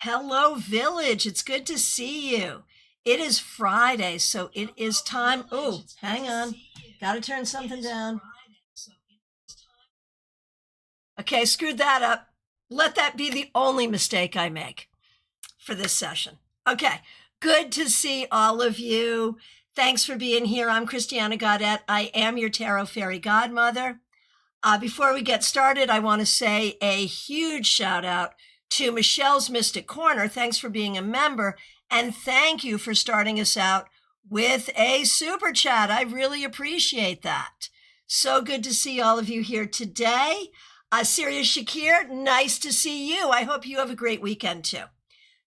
Hello, Village. It's good to see you. It is Friday, so it is time. Oh, hang on. Got to turn something down. Okay, screwed that up. Let that be the only mistake I make for this session. Okay, good to see all of you. Thanks for being here. I'm Christiana Gaudet. I am your Tarot Fairy Godmother. Before we get started, I want to say a huge shout out to Michelle's Mystic Corner. Thanks for being a member, and thank you for starting us out with a super chat. I really appreciate that. So good to see all of you here today. Sirius Shakir, nice to see you. I hope you have a great weekend too.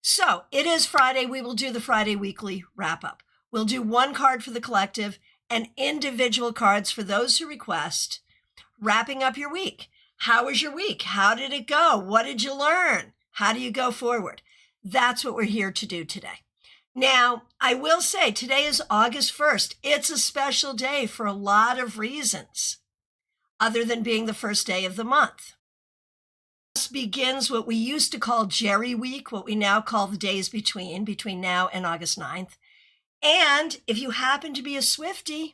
So it is Friday. We will do the Friday weekly wrap up. We'll do one card for the collective and individual cards for those who request. Wrapping up your week. How was your week? How did it go? What did you learn? How do you go forward? That's what we're here to do today. Now, I will say today is August 1st. It's a special day for a lot of reasons, other than being the first day of the month. This begins what we used to call Jerry Week, what we now call the days between now and August 9th. And if you happen to be a Swiftie,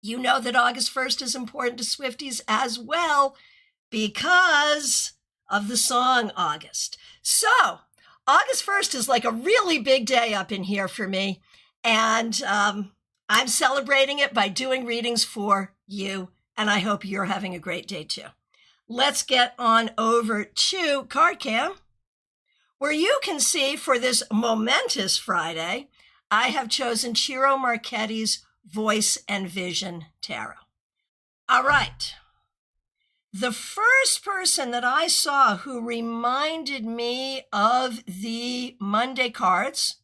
you know that August 1st is important to Swifties as well because of the song August. So August 1st is like a really big day up in here for me. And I'm celebrating it by doing readings for you. And I hope you're having a great day too. Let's get on over to CardCam, where you can see for this momentous Friday, I have chosen Ciro Marchetti's Voice and Vision Tarot. All right. The first person that I saw who reminded me of the Monday cards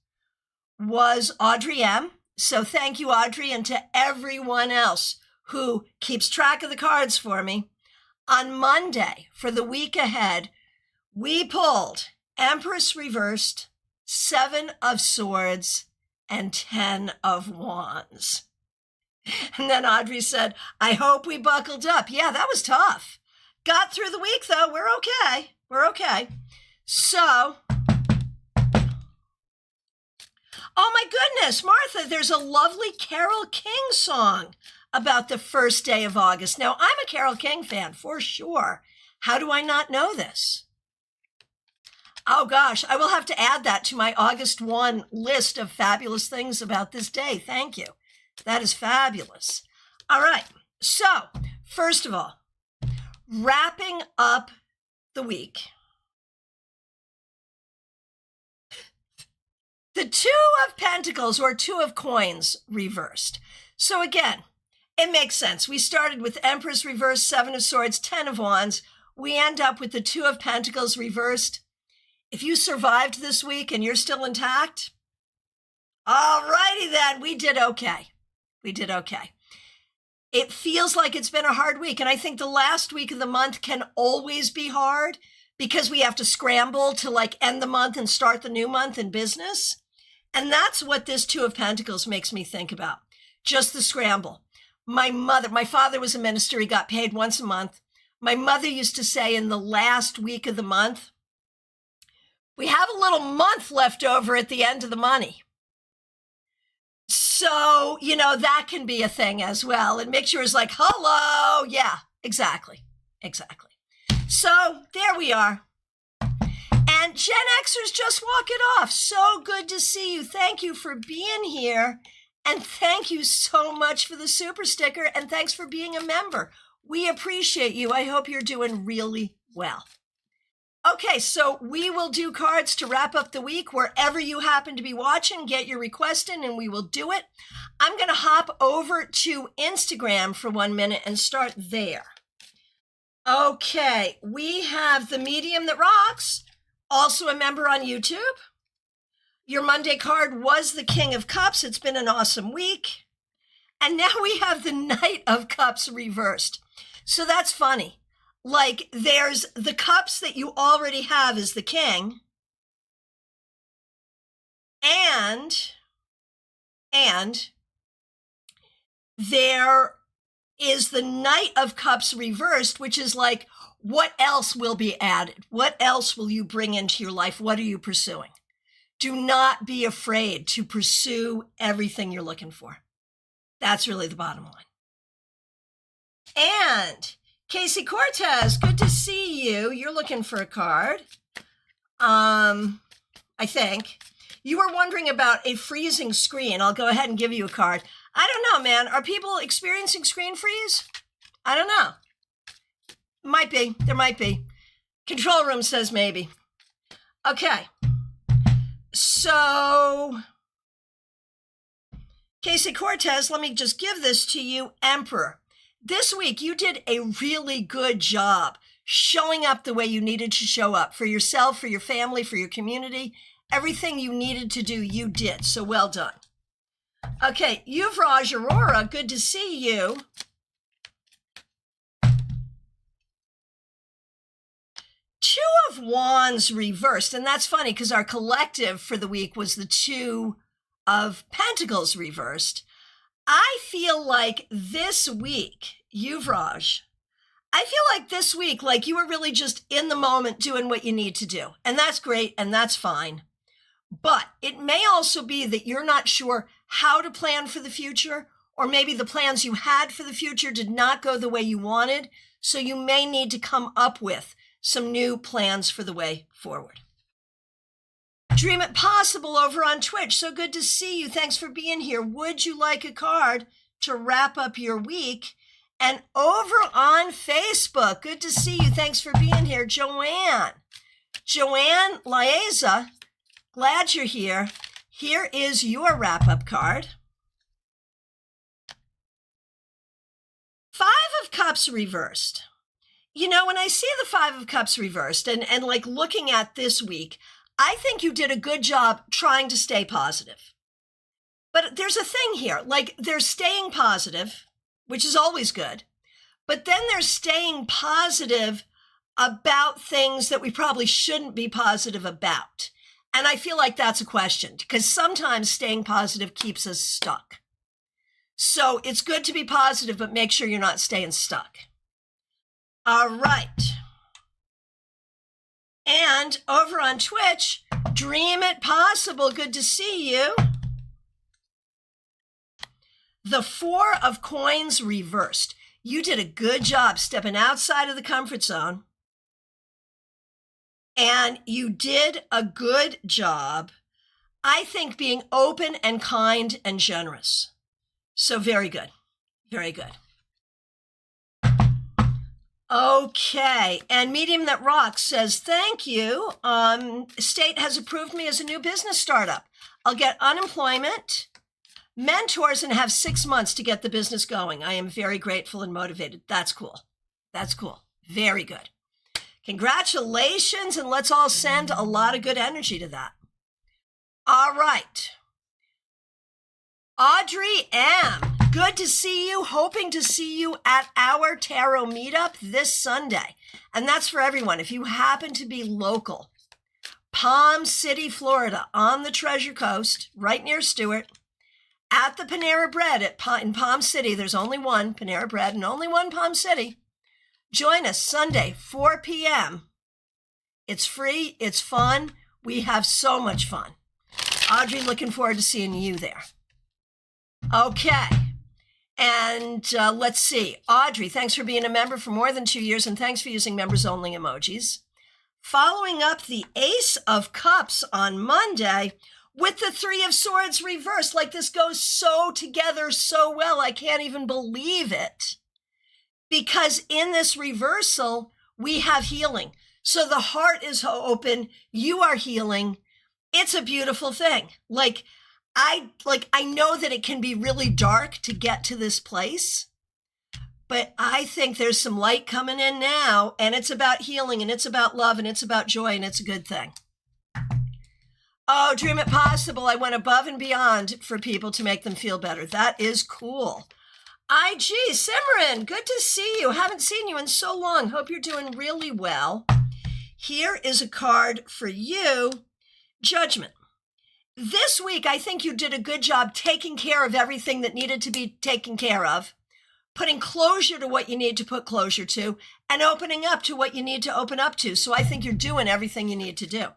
was Audrey M. So thank you, Audrey, and to everyone else who keeps track of the cards for me. On Monday, for the week ahead, we pulled Empress Reversed, 7 of Swords, and 10 of Wands. And then Audrey said, I hope we buckled up. Yeah, that was tough. Got through the week, though. We're okay. We're okay. So, oh my goodness, Martha, there's a lovely Carole King song about the first day of August. Now, I'm a Carole King fan, for sure. How do I not know this? Oh gosh, I will have to add that to my August 1 list of fabulous things about this day. Thank you. That is fabulous. All right. So, first of all, wrapping up the week. The 2 of Pentacles or 2 of Coins reversed. So again, it makes sense. We started with Empress reversed, 7 of Swords, 10 of Wands. We end up with the 2 of Pentacles reversed. If you survived this week and you're still intact, all righty then, we did okay. We did okay. It feels like it's been a hard week. And I think the last week of the month can always be hard because we have to scramble to like end the month and start the new month in business. And that's what this 2 of Pentacles makes me think about. Just the scramble. My father was a minister. He got paid once a month. My mother used to say in the last week of the month, we have a little month left over at the end of the money. So, you know, that can be a thing as well. And make sure it's like, hello. Yeah, exactly. Exactly. So there we are. And Gen Xers just walking off. So good to see you. Thank you for being here. And thank you so much for the super sticker. And thanks for being a member. We appreciate you. I hope you're doing really well. Okay, so we will do cards to wrap up the week. Wherever you happen to be watching, get your request in and we will do it. I'm going to hop over to Instagram for 1 minute and start there. Okay, we have the Medium That Rocks, also a member on YouTube. Your Monday card was the King of Cups. It's been an awesome week. And now we have the Knight of Cups reversed. So that's funny. Like there's the cups that you already have as the king. And there is the Knight of Cups reversed, which is like, what else will be added? What else will you bring into your life? What are you pursuing? Do not be afraid to pursue everything you're looking for. That's really the bottom line. And Casey Cortez, good to see you. You're looking for a card. I think. You were wondering about a freezing screen. I'll go ahead and give you a card. I don't know, man. Are people experiencing screen freeze? I don't know. Might be. There might be. Control room says maybe. Okay. So, Casey Cortez, let me just give this to you. Emperor. This week, you did a really good job showing up the way you needed to show up for yourself, for your family, for your community. Everything you needed to do, you did. So well done. Okay, Yuvraj Aurora, good to see you. Two of Wands reversed. And that's funny because our collective for the week was the Two of Pentacles reversed. I feel like this week, Yuvraj, I feel like this week, like you were really just in the moment doing what you need to do. And that's great and that's fine. But it may also be that you're not sure how to plan for the future, or maybe the plans you had for the future did not go the way you wanted. So you may need to come up with some new plans for the way forward. Dream It Possible over on Twitch. So good to see you. Thanks for being here. Would you like a card to wrap up your week? And over on Facebook, good to see you. Thanks for being here. Joanne Laeza, glad you're here. Here is your wrap-up card. Five of Cups reversed. You know, when I see the Five of Cups reversed and like looking at this week, I think you did a good job trying to stay positive. But there's a thing here, like there's staying positive, which is always good. But then there's staying positive about things that we probably shouldn't be positive about. And I feel like that's a question because sometimes staying positive keeps us stuck. So it's good to be positive, but make sure you're not staying stuck. All right. And over on Twitch, Dream It Possible. Good to see you. The Four of Coins reversed. You did a good job stepping outside of the comfort zone. And you did a good job, I think, being open and kind and generous. So very good. Very good. Okay, and Medium That Rocks says, thank you. State has approved me as a new business startup. I'll get unemployment, mentors, and have 6 months to get the business going. I am very grateful and motivated. That's cool. That's cool. Very good. Congratulations, and let's all send a lot of good energy to that. All right. Audrey M., good to see you. Hoping to see you at our tarot meetup this Sunday. And that's for everyone. If you happen to be local, Palm City, Florida, on the Treasure Coast, right near Stewart, at the Panera Bread in Palm City. There's only one Panera Bread and only one Palm City. Join us Sunday, 4 p.m. It's free. It's fun. We have so much fun. Audrey, looking forward to seeing you there. Okay. And let's see. Audrey, thanks for being a member for more than 2 years, and thanks for using members-only emojis. Following up the Ace of Cups on Monday with the Three of Swords reversed. Like this goes so together so well. I can't even believe it. Because in this reversal, we have healing. So the heart is open. You are healing. It's a beautiful thing. I know that it can be really dark to get to this place, but I think there's some light coming in now, and it's about healing, and it's about love, and it's about joy, and it's a good thing. Oh, Dream It Possible. I went above and beyond for people to make them feel better. That is cool. IG, Simran, good to see you. Haven't seen you in so long. Hope you're doing really well. Here is a card for you, Judgment. This week, I think you did a good job taking care of everything that needed to be taken care of, putting closure to what you need to put closure to, and opening up to what you need to open up to. So I think you're doing everything you need to do.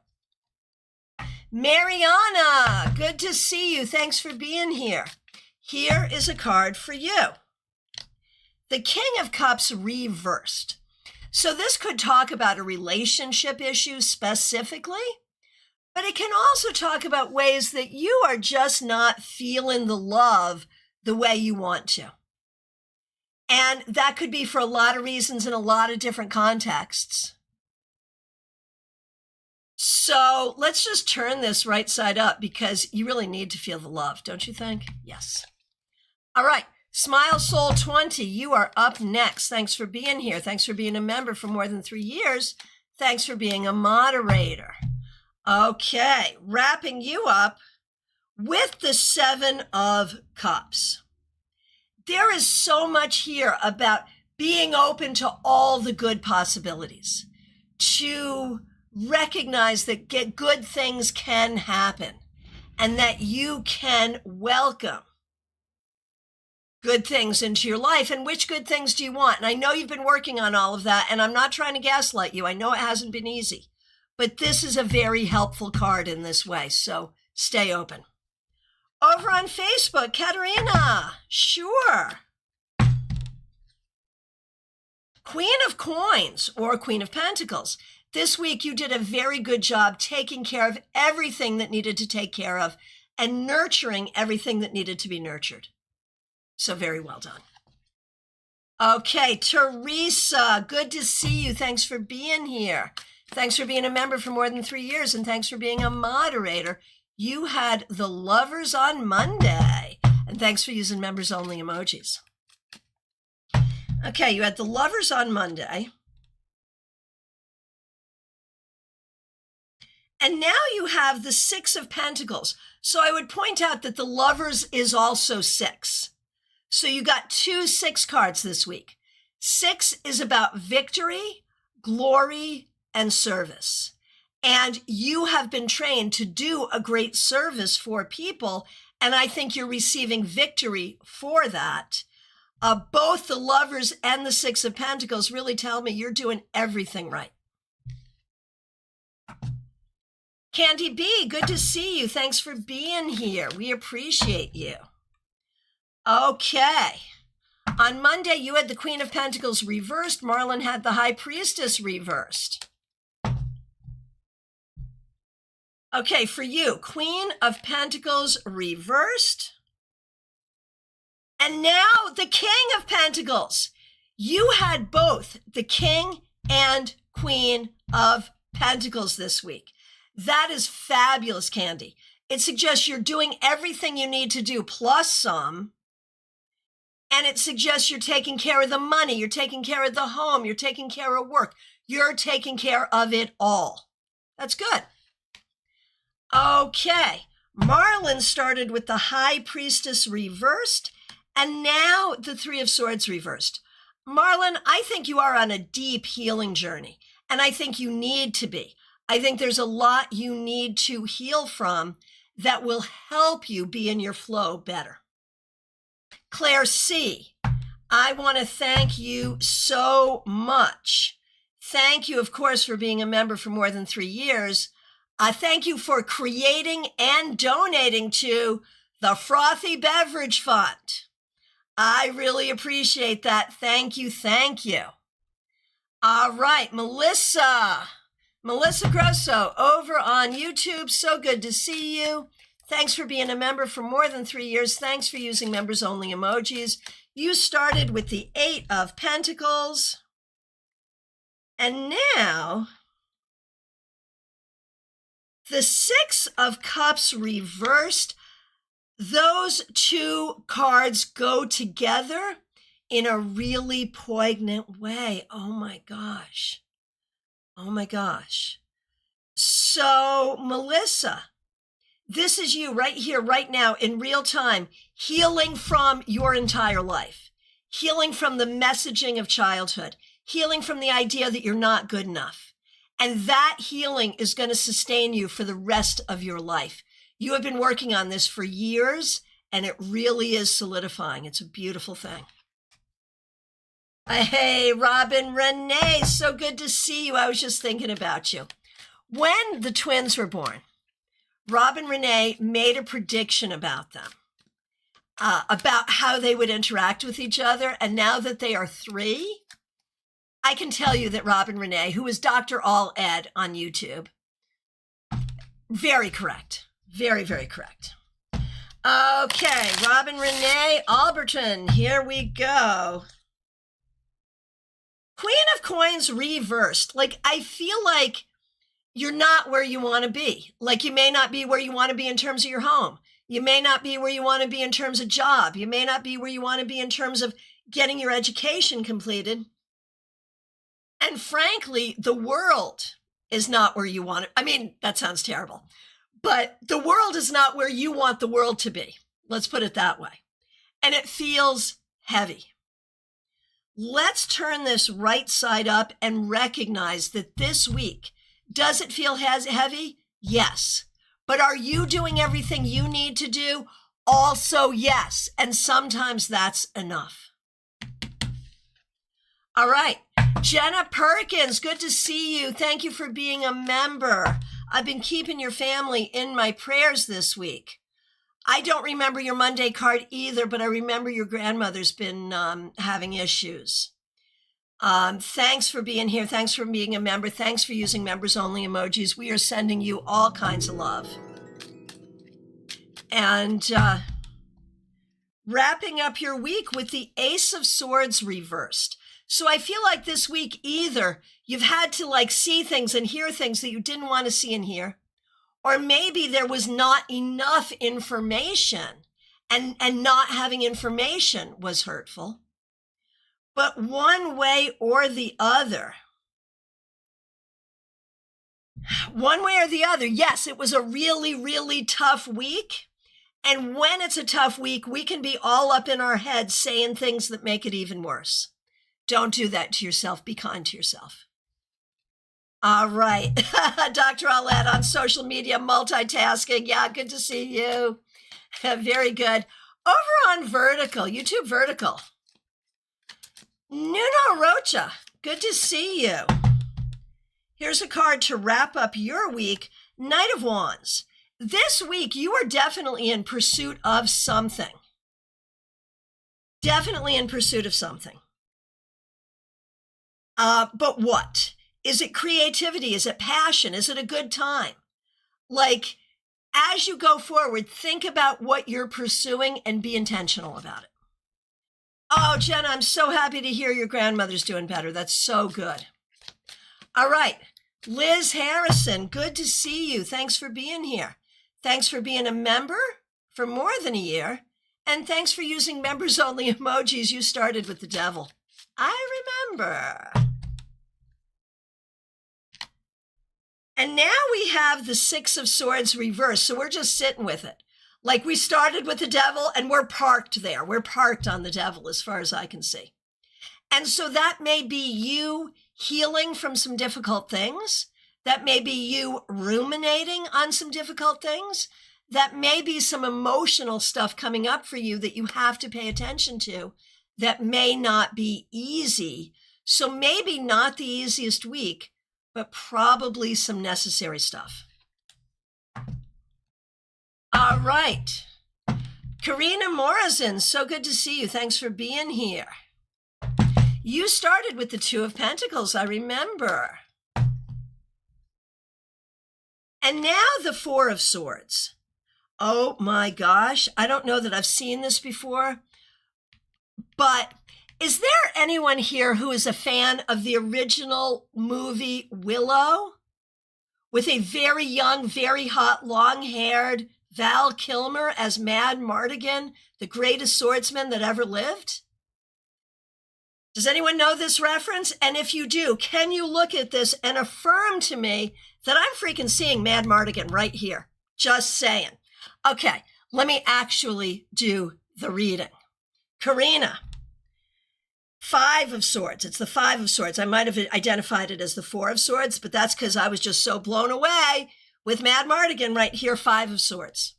Mariana, good to see you. Thanks for being here. Here is a card for you. The King of Cups reversed. So this could talk about a relationship issue specifically, but it can also talk about ways that you are just not feeling the love the way you want to. And that could be for a lot of reasons in a lot of different contexts. So let's just turn this right side up because you really need to feel the love, don't you think? Yes. All right. Smile Soul 20, you are up next. Thanks for being here. Thanks for being a member for more than 3 years. Thanks for being a moderator. Okay, wrapping you up with the 7 of Cups. There is so much here about being open to all the good possibilities, to recognize that good things can happen and that you can welcome good things into your life. And which good things do you want? And I know you've been working on all of that, and I'm not trying to gaslight you. I know it hasn't been easy, but this is a very helpful card in this way. So stay open. Over on Facebook, Katerina, sure. Queen of Coins or Queen of Pentacles. This week, you did a very good job taking care of everything that needed to take care of and nurturing everything that needed to be nurtured. So very well done. Okay, Teresa, good to see you. Thanks for being here. Thanks for being a member for more than 3 years, and thanks for being a moderator. You had the Lovers on Monday, and thanks for using members-only emojis. Okay, you had the Lovers on Monday. And now you have the 6 of Pentacles. So I would point out that the Lovers is also 6. So you got 2 6 cards this week. 6 is about victory, glory, and service. And you have been trained to do a great service for people. And I think you're receiving victory for that. Both the Lovers and the 6 of Pentacles really tell me you're doing everything right. Candy B, good to see you. Thanks for being here. We appreciate you. Okay. On Monday, you had the Queen of Pentacles reversed. Marlon had the High Priestess reversed. Okay, for you, Queen of Pentacles reversed. And now the King of Pentacles. You had both the King and Queen of Pentacles this week. That is fabulous, Candy. It suggests you're doing everything you need to do, plus some. And it suggests you're taking care of the money, you're taking care of the home, you're taking care of work. You're taking care of it all. That's good. Okay. Marlon started with the High Priestess reversed, and now the 3 of Swords reversed. Marlon, I think you are on a deep healing journey, and I think you need to be. I think there's a lot you need to heal from that will help you be in your flow better. Claire C., I want to thank you so much. Thank you, of course, for being a member for more than 3 years. Thank you for creating and donating to the Frothy Beverage Fund. I really appreciate that. Thank you. Thank you. All right, Melissa Grosso over on YouTube. So good to see you. Thanks for being a member for more than 3 years. Thanks for using members-only emojis. You started with the 8 of Pentacles. And now, the 6 of Cups reversed. Those 2 cards go together in a really poignant way. Oh, my gosh. Oh, my gosh. So, Melissa, this is you right here, right now, in real time, healing from your entire life, healing from the messaging of childhood, healing from the idea that you're not good enough. And that healing is going to sustain you for the rest of your life. You have been working on this for years, and it really is solidifying. It's a beautiful thing. Hey, Robin Renee, so good to see you. I was just thinking about you. When the twins were born, Robin Renee made a prediction about them, about how they would interact with each other. And now that they are 3, I can tell you that Robin Renee, who is Dr. All Ed on YouTube, very correct. Very, very correct. Okay, Robin Renee Alberton, here we go. Queen of Coins reversed. Like, I feel like you're not where you want to be. Like, you may not be where you want to be in terms of your home. You may not be where you want to be in terms of job. You may not be where you want to be in terms of getting your education completed. And frankly, the world is not where you want it. I mean, that sounds terrible, but the world is not where you want the world to be. Let's put it that way. And it feels heavy. Let's turn this right side up and recognize that this week, does it feel heavy? Yes. But are you doing everything you need to do? Also, yes. And sometimes that's enough. All right. Jenna Perkins, good to see you. Thank you for being a member. I've been keeping your family in my prayers this week. I don't remember your Monday card either, but I remember your grandmother's been having issues. Thanks for being here. Thanks for being a member. Thanks for using members only emojis. We are sending you all kinds of love. And wrapping up your week with the Ace of Swords reversed. So I feel like this week, either you've had to like see things and hear things that you didn't want to see and hear, or maybe there was not enough information and not having information was hurtful. But one way or the other, yes, it was a really, really tough week. And when it's a tough week, we can be all up in our heads saying things that make it even worse. Don't do that to yourself. Be kind to yourself. All right. Dr. Alette on social media, multitasking. Yeah, good to see you. Very good. Over on Vertical, YouTube Vertical. Nuno Rocha, good to see you. Here's a card to wrap up your week. Knight of Wands. This week, you are definitely in pursuit of something. Definitely in pursuit of something. But what? Is it creativity? Is it passion? Is it a good time? Like, as you go forward, think about what you're pursuing and be intentional about it. Oh, Jenna, I'm so happy to hear your grandmother's doing better. That's so good. All right. Liz Harrison, good to see you. Thanks for being here. Thanks for being a member for more than a year. And thanks for using members only emojis. You started with the devil. I remember. And now we have the Six of Swords reversed. So we're just sitting with it. Like we started with the devil and we're parked there. We're parked on the devil as far as I can see. And so that may be you healing from some difficult things. That may be you ruminating on some difficult things. That may be some emotional stuff coming up for you that you have to pay attention to that may not be easy. So maybe not the easiest week, but probably some necessary stuff. All right. Karina Morrison, so good to see you. Thanks for being here. You started with the Two of Pentacles, I remember. And now the Four of Swords. Oh my gosh, I don't know that I've seen this before, but is there anyone here who is a fan of the original movie Willow with a very young, very hot, long-haired Val Kilmer as Mad Mardigan, the greatest swordsman that ever lived? Does anyone know this reference? And if you do, can you look at this and affirm to me that I'm freaking seeing Mad Mardigan right here? Just saying. Okay, let me actually do the reading. Karina, Five of Swords. It's the Five of Swords. I might have identified it as the Four of Swords, but that's because I was just so blown away with Mad Mardigan right here, Five of Swords.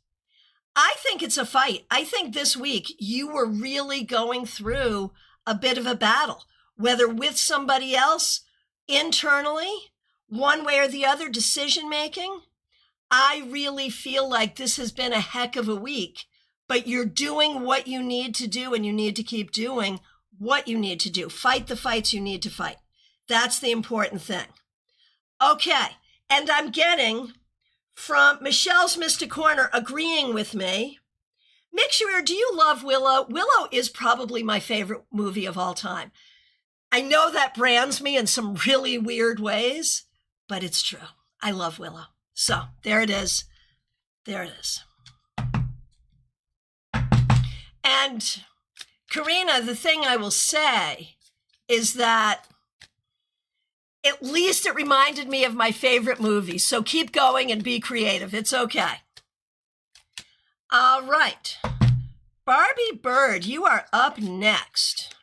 I think it's a fight. I think this week you were really going through a bit of a battle. whether with somebody else, internally, one way or the other, decision making. I really feel like this has been a heck of a week, but you're doing what you need to do, and you need to keep doing what you need to do. Fight the fights you need to fight. That's the important thing. Okay, and I'm getting from Michelle's Mystic Corner agreeing with me. Mixer, do you love Willow? Willow is probably my favorite movie of all time. I know that brands me in some really weird ways, but it's true. I love Willow. So there it is. There it is. And Karina, the thing I will say is that at least it reminded me of my favorite movie. So keep going and be creative. It's okay. All right. Barbie Bird, you are up next.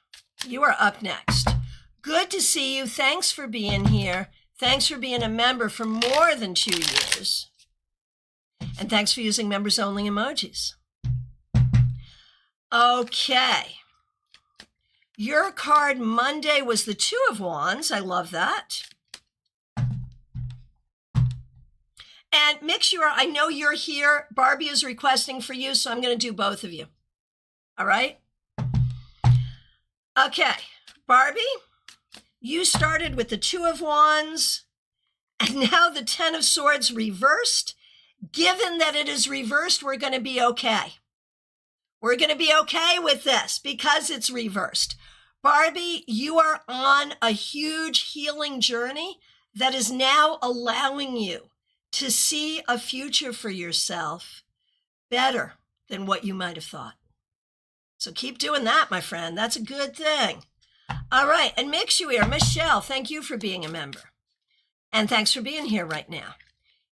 You are up next. Good to see you. Thanks for being here. Thanks for being a member for more than 2 years. And thanks for using members only emojis. Okay. Your card Monday was the Two of Wands. I love that. And Mix, I know you're here. Barbie is requesting for you, so I'm going to do both of you. All right? Okay. Barbie, you started with the Two of Wands, and now the Ten of Swords reversed. Given that it is reversed, we're going to be okay. We're going to be okay with this because it's reversed. Barbie, you are on a huge healing journey that is now allowing you to see a future for yourself better than what you might have thought. So keep doing that, my friend. That's a good thing. All right, and Mix you here. Michelle, thank you for being a member. And thanks for being here right now.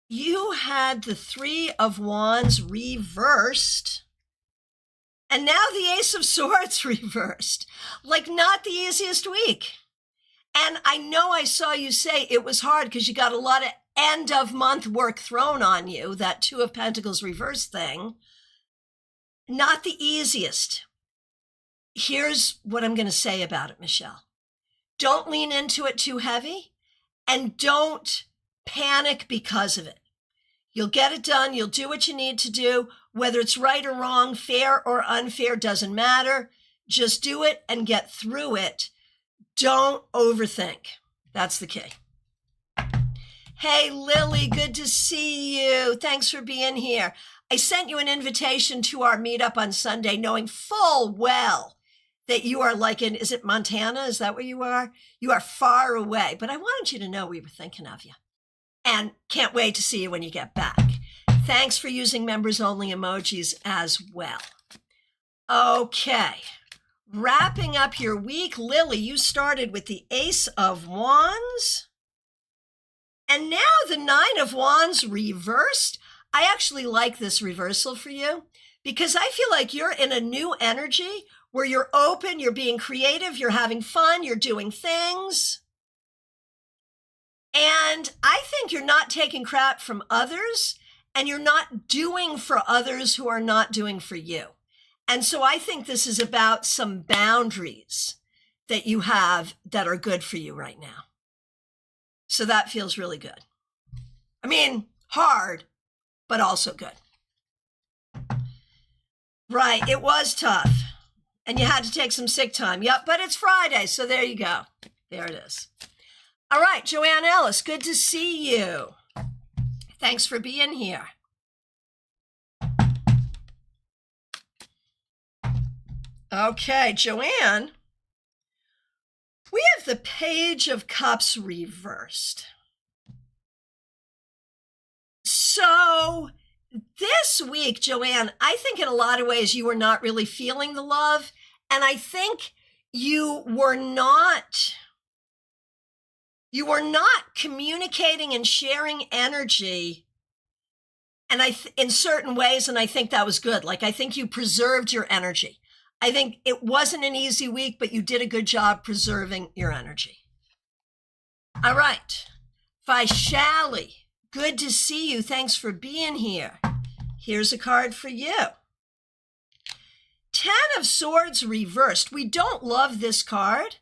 You had the Three of Wands reversed, and now the Ace of Swords reversed. Like, not the easiest week. And I know I saw you say it was hard because you got a lot of end of month work thrown on you, that Two of Pentacles reverse thing. Not the easiest. Here's what I'm going to say about it, Michelle. Don't lean into it too heavy, and don't panic because of it. You'll get it done. You'll do what you need to do. Whether it's right or wrong, fair or unfair, doesn't matter. Just do it and get through it. Don't overthink. That's the key. Hey, Lily, good to see you. Thanks for being here. I sent you an invitation to our meetup on Sunday, knowing full well that you are like in, is it Montana? Is that where you are? You are far away, but I wanted you to know we were thinking of you. And can't wait to see you when you get back. Thanks for using members only emojis as well. Okay, wrapping up your week, Lily, you started with the Ace of Wands. And now the Nine of Wands reversed. I actually like this reversal for you because I feel like you're in a new energy where you're open, you're being creative, you're having fun, you're doing things. And I think you're not taking crap from others, and you're not doing for others who are not doing for you. And so I think this is about some boundaries that you have that are good for you right now. So that feels really good. I mean, hard, but also good. Right, it was tough. And you had to take some sick time. Yep, but it's Friday, so there you go. There it is. All right, Joanne Ellis, good to see you. Thanks for being here. Okay, Joanne, we have the Page of Cups reversed. So this week, Joanne, I think in a lot of ways you were not really feeling the love. And I think you were not communicating and sharing energy and in certain ways, and I think that was good. Like, I think you preserved your energy. I think it wasn't an easy week, but you did a good job preserving your energy. All right. Vaishali, good to see you. Thanks for being here. Here's a card for you. Ten of Swords reversed. We don't love this card,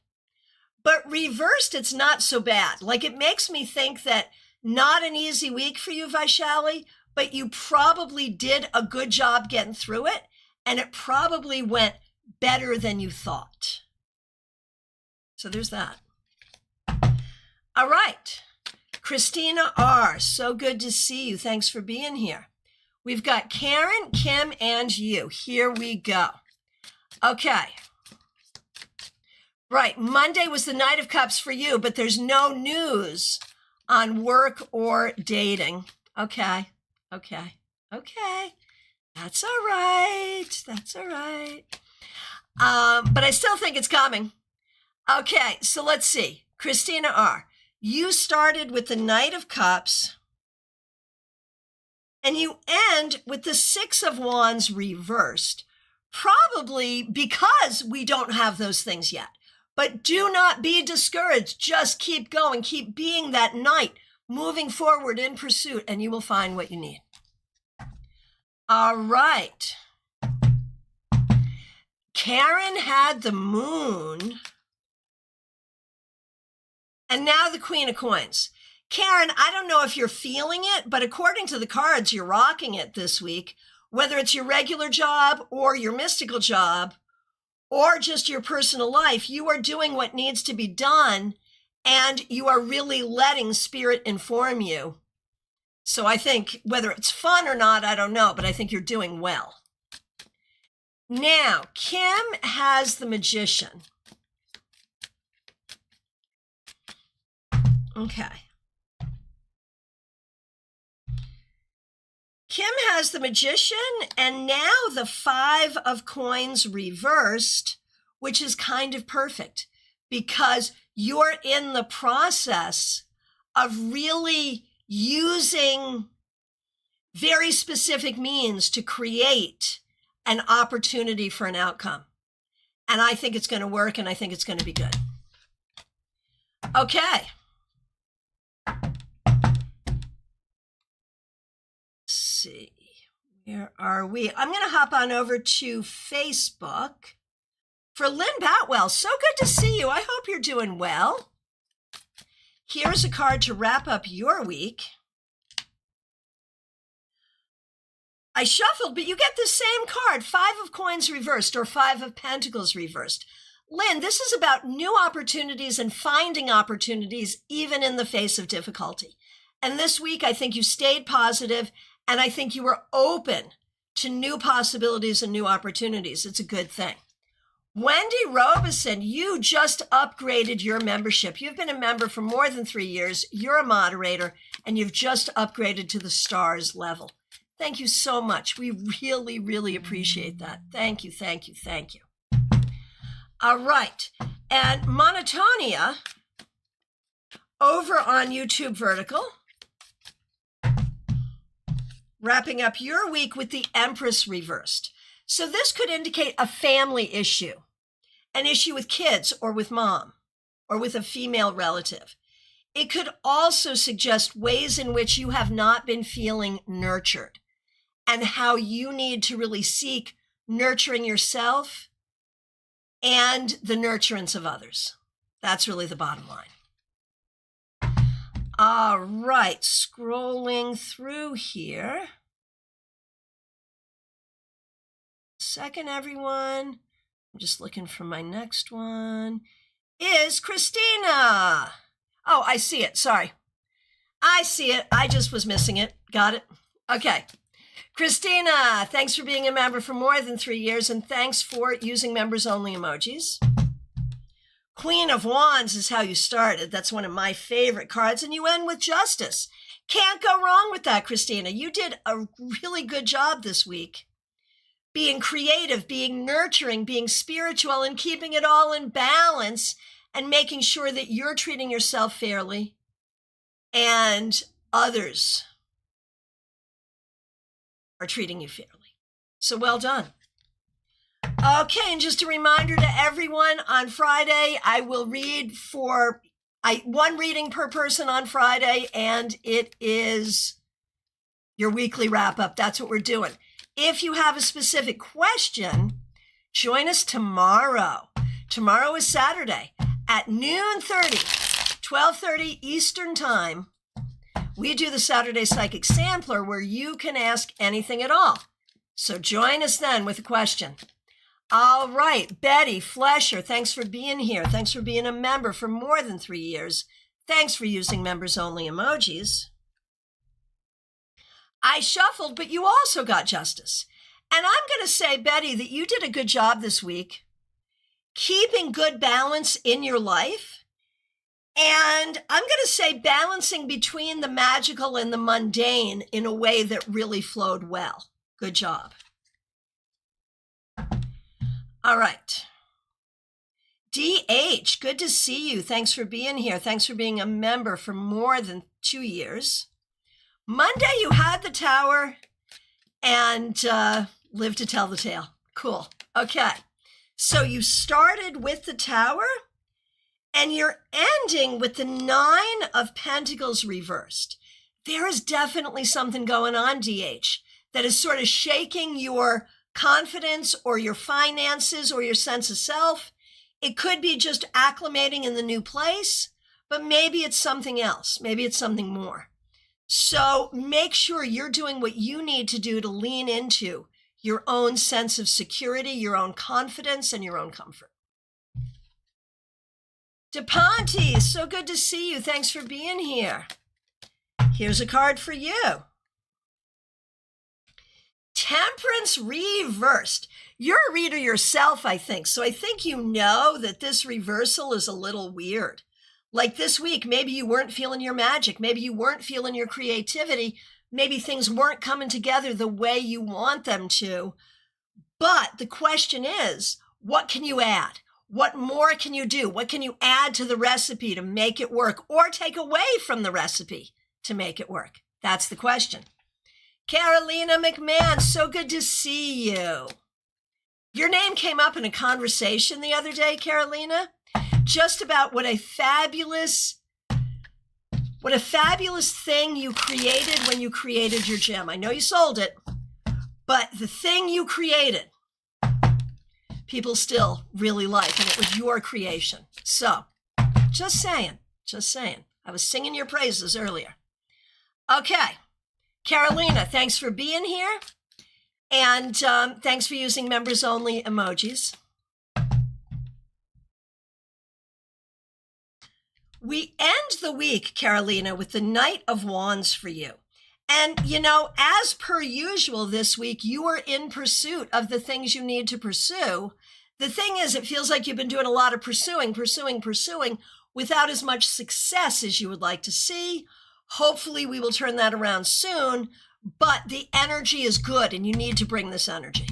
But reversed, it's not so bad. Like, it makes me think that not an easy week for you, Vaishali, but you probably did a good job getting through it, and it probably went better than you thought. So there's that. All right. Christina R., so good to see you. Thanks for being here. We've got Karen, Kim, and you. Here we go. Okay. Right. Monday was the Knight of Cups for you, but there's no news on work or dating. Okay. That's all right. But I still think it's coming. Okay, so let's see. Christina R., you started with the Knight of Cups, and you end with the Six of Wands reversed, probably because we don't have those things yet. But do not be discouraged. Just keep going. Keep being that knight, moving forward in pursuit, and you will find what you need. All right. Karen had the Moon, and now the Queen of Coins. Karen, I don't know if you're feeling it, but according to the cards, you're rocking it this week, whether it's your regular job or your mystical job or just your personal life. You are doing what needs to be done, and you are really letting Spirit inform you. So I think whether it's fun or not, I don't know, but I think you're doing well. Now, Kim has the Magician. Okay. Kim has the Magician, and now the Five of Coins reversed, which is kind of perfect because you're in the process of really using very specific means to create an opportunity for an outcome. And I think it's going to work, and I think it's going to be good. Okay. Let's see. Where are we? I'm going to hop on over to Facebook for Lynn Batwell. So good to see you. I hope you're doing well. Here's a card to wrap up your week. I shuffled, but you get the same card, Five of Coins reversed or Five of Pentacles reversed. Lynn, this is about new opportunities and finding opportunities even in the face of difficulty. And this week, I think you stayed positive, and I think you were open to new possibilities and new opportunities. It's a good thing. Wendy Robeson, you just upgraded your membership. You've been a member for more than 3 years. You're a moderator, and you've just upgraded to the stars level. Thank you so much. We really, really appreciate that. Thank you. All right. And Monotonia over on YouTube Vertical, wrapping up your week with the Empress reversed. So this could indicate a family issue, an issue with kids or with mom or with a female relative. It could also suggest ways in which you have not been feeling nurtured and how you need to really seek nurturing yourself and the nurturance of others. That's really the bottom line. All right, scrolling through here. Second, everyone. I'm just looking for my next one. Is Christina. Oh, I see it. Sorry. I see it. I just was missing it. Got it. Okay. Christina, thanks for being a member for more than 3 years, and thanks for using members-only emojis. Queen of Wands is how you started. That's one of my favorite cards, and you end with Justice. Can't go wrong with that, Christina. You did a really good job this week. Being creative, being nurturing, being spiritual, and keeping it all in balance, and making sure that you're treating yourself fairly and others are treating you fairly. So well done. Okay, and just a reminder to everyone, on Friday, I will read for one reading per person on Friday, and it is your weekly wrap-up. That's what we're doing. If you have a specific question, join us tomorrow. Tomorrow is Saturday, at noon 30, 12:30 Eastern Time, we do the Saturday Psychic Sampler where you can ask anything at all. So join us then with a question. All right, Betty Flesher, thanks for being here. Thanks for being a member for more than 3 years. Thanks for using members-only emojis. I shuffled, but you also got justice. And I'm going to say, Betty, that you did a good job this week keeping good balance in your life. And I'm going to say balancing between the magical and the mundane in a way that really flowed well. Good job. All right. DH, good to see you. Thanks for being here. Thanks for being a member for more than 2 years. Monday, you had the tower and lived to tell the tale. Cool. Okay. So you started with the tower and you're ending with the 9 of Pentacles reversed. There is definitely something going on, DH, that is sort of shaking your confidence or your finances or your sense of self. It could be just acclimating in the new place, but maybe it's something else. Maybe it's something more. So make sure you're doing what you need to do to lean into your own sense of security, your own confidence, and your own comfort. DePonte, so good to see you. Thanks for being here. Here's a card for you. Temperance reversed. You're a reader yourself, I think. So I think you know that this reversal is a little weird. Like this week, maybe you weren't feeling your magic. Maybe you weren't feeling your creativity. Maybe things weren't coming together the way you want them to. But the question is, what can you add? What more can you do? What can you add to the recipe to make it work or take away from the recipe to make it work? That's the question. Carolina McMahon, so good to see you. Your name came up in a conversation the other day, Carolina, just about what a fabulous thing you created when you created your gym. I know you sold it, but the thing you created, people still really like, and it was your creation. So just saying. I was singing your praises earlier. Okay. Carolina, thanks for being here. And thanks for using members only emojis. We end the week, Carolina, with the Knight of Wands for you. And, you know, as per usual this week, you are in pursuit of the things you need to pursue. The thing is, it feels like you've been doing a lot of pursuing without as much success as you would like to see. Hopefully we will turn that around soon, but the energy is good and you need to bring this energy.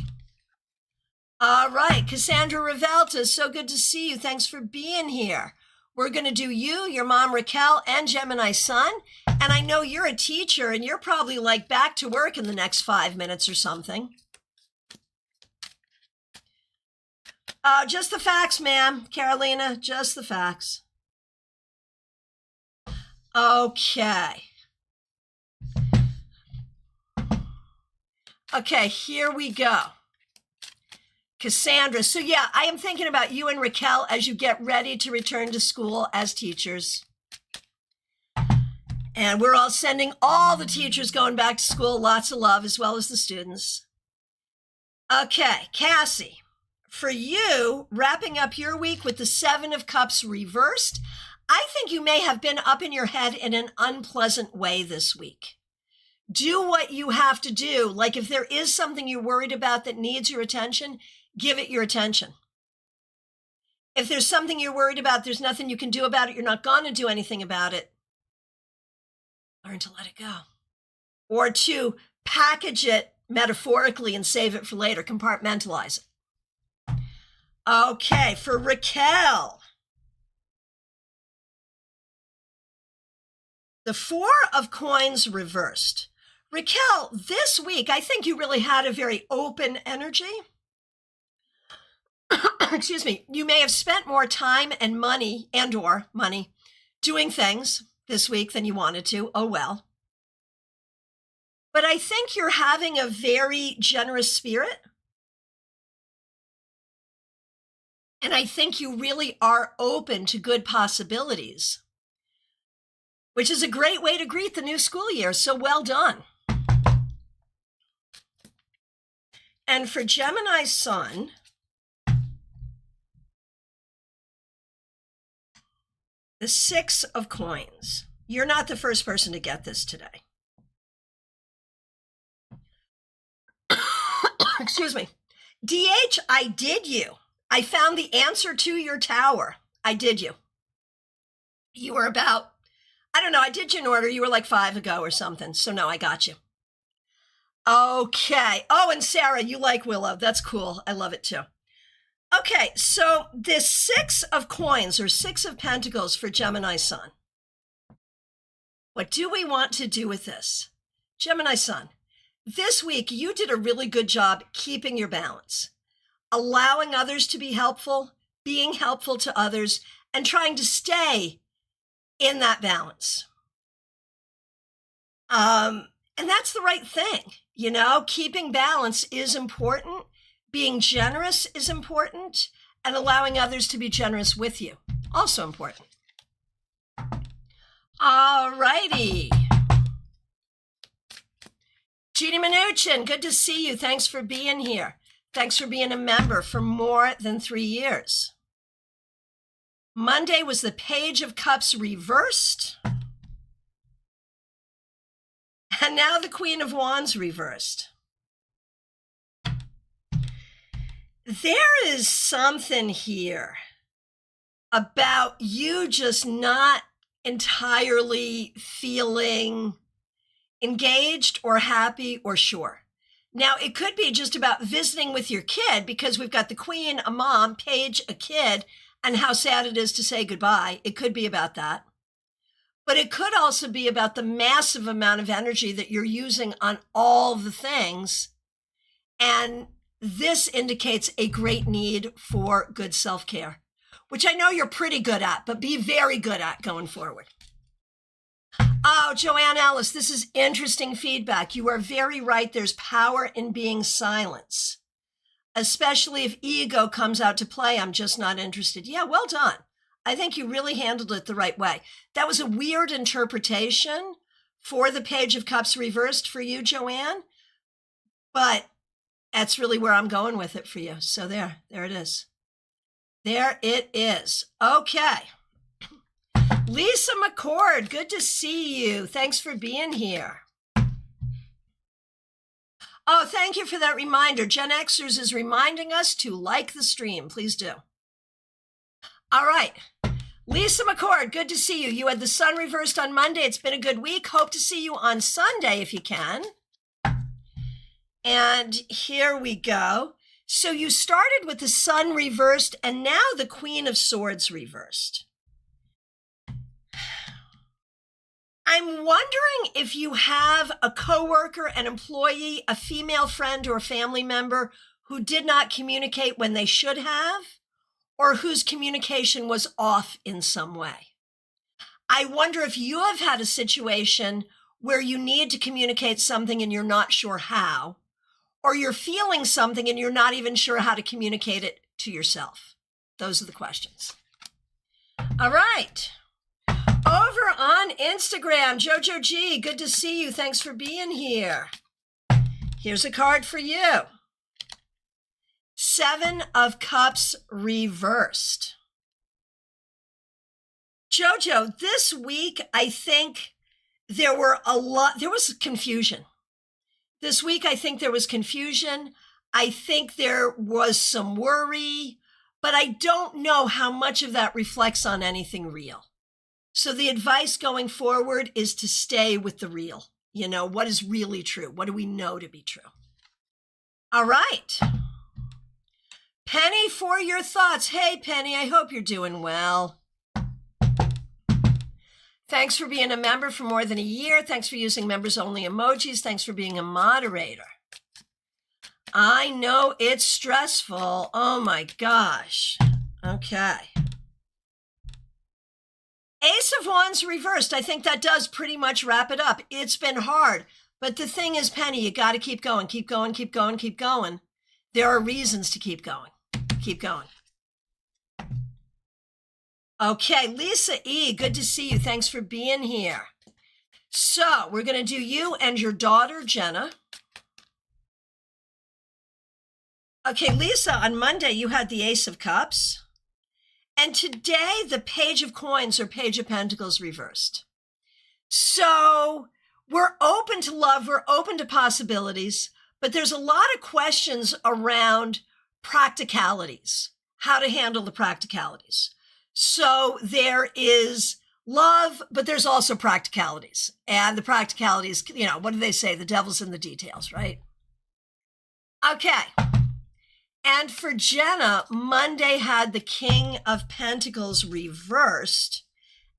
All right, Cassandra Revelta, so good to see you. Thanks for being here. We're going to do you, your mom Raquel, and Gemini Sun. And I know you're a teacher and you're probably like back to work in the next 5 minutes or something. Just the facts, ma'am. Carolina, just the facts. Okay. Okay, here we go. Cassandra. So yeah, I am thinking about you and Raquel as you get ready to return to school as teachers. And we're all sending all the teachers going back to school lots of love, as well as the students. Okay, Cassie, for you, wrapping up your week with the 7 of Cups reversed, I think you may have been up in your head in an unpleasant way this week. Do what you have to do. Like if there is something you're worried about that needs your attention, give it your attention. If there's something you're worried about, there's nothing you can do about it, you're not going to do anything about it, learn to let it go. Or to package it metaphorically and save it for later, compartmentalize it. Okay, for Raquel. The 4 of Coins reversed. Raquel, this week, I think you really had a very open energy. Excuse me. You may have spent more time and money or money doing things this week than you wanted to. Oh, well. But I think you're having a very generous spirit. And I think you really are open to good possibilities, which is a great way to greet the new school year. So well done. And for Gemini Sun, the 6 of Coins. You're not the first person to get this today. Excuse me. DH, I did you. I found the answer to your tower. I did you. You were about, I don't know, I did you in order. You were like 5 ago or something. So no, I got you. Okay. Oh, and Sarah, you like Willow. That's cool. I love it too. Okay, so this 6 of Coins or 6 of Pentacles for Gemini Sun. What do we want to do with this? Gemini Sun, this week you did a really good job keeping your balance, allowing others to be helpful, being helpful to others, and trying to stay in that balance. And that's the right thing. You know, keeping balance is important. Being generous is important, and allowing others to be generous with you, also important. All righty. Jeannie Mnuchin, good to see you. Thanks for being here. Thanks for being a member for more than 3 years. Monday was the Page of Cups reversed. And now the Queen of Wands reversed. There is something here about you just not entirely feeling engaged or happy or sure. Now, it could be just about visiting with your kid because we've got the Queen, a mom, Page, a kid, and how sad it is to say goodbye. It could be about that. But it could also be about the massive amount of energy that you're using on all the things. And this indicates a great need for good self-care, which I know you're pretty good at, but be very good at going forward. Oh, Joanne Ellis, this is interesting feedback. You are very right. There's power in being silence, especially if ego comes out to play. I'm just not interested. Yeah, well done. I think you really handled it the right way. That was a weird interpretation for the Page of Cups reversed for you, Joanne, but that's really where I'm going with it for you. So there it is. There it is. Okay. Lisa McCord, good to see you. Thanks for being here. Oh, thank you for that reminder. Gen Xers is reminding us to like the stream. Please do. All right. Lisa McCord, good to see you. You had the sun reversed on Monday. It's been a good week. Hope to see you on Sunday if you can. And here we go. So you started with the sun reversed and now the Queen of Swords reversed. I'm wondering if you have a coworker, an employee, a female friend or family member who did not communicate when they should have, or whose communication was off in some way. I wonder if you have had a situation where you need to communicate something and you're not sure how, or you're feeling something and you're not even sure how to communicate it to yourself. Those are the questions. All right. Over on Instagram, Jojo G, good to see you. Thanks for being here. Here's a card for you. 7 of Cups reversed. Jojo, this week, I think there was confusion. This week, I think there was confusion. I think there was some worry, but I don't know how much of that reflects on anything real. So the advice going forward is to stay with the real. You know, what is really true? What do we know to be true? All right. Penny, for your thoughts. Hey, Penny, I hope you're doing well. Thanks for being a member for more than a year. Thanks for using members-only emojis. Thanks for being a moderator. I know it's stressful. Oh, my gosh. Okay. Ace of Wands reversed. I think that does pretty much wrap it up. It's been hard. But the thing is, Penny, you got to keep going, keep going, keep going, keep going. There are reasons to keep going. Keep going. Okay, Lisa E., good to see you. Thanks for being here. So we're going to do you and your daughter, Jenna. Okay, Lisa, on Monday, you had the Ace of Cups. And today, the Page of Coins or Page of Pentacles reversed. So we're open to love. We're open to possibilities. But there's a lot of questions around practicalities, how to handle the practicalities. So there is love, but there's also practicalities. And the practicalities, you know, what do they say? The devil's in the details, right? Okay. And for Jenna, Monday had the King of Pentacles reversed.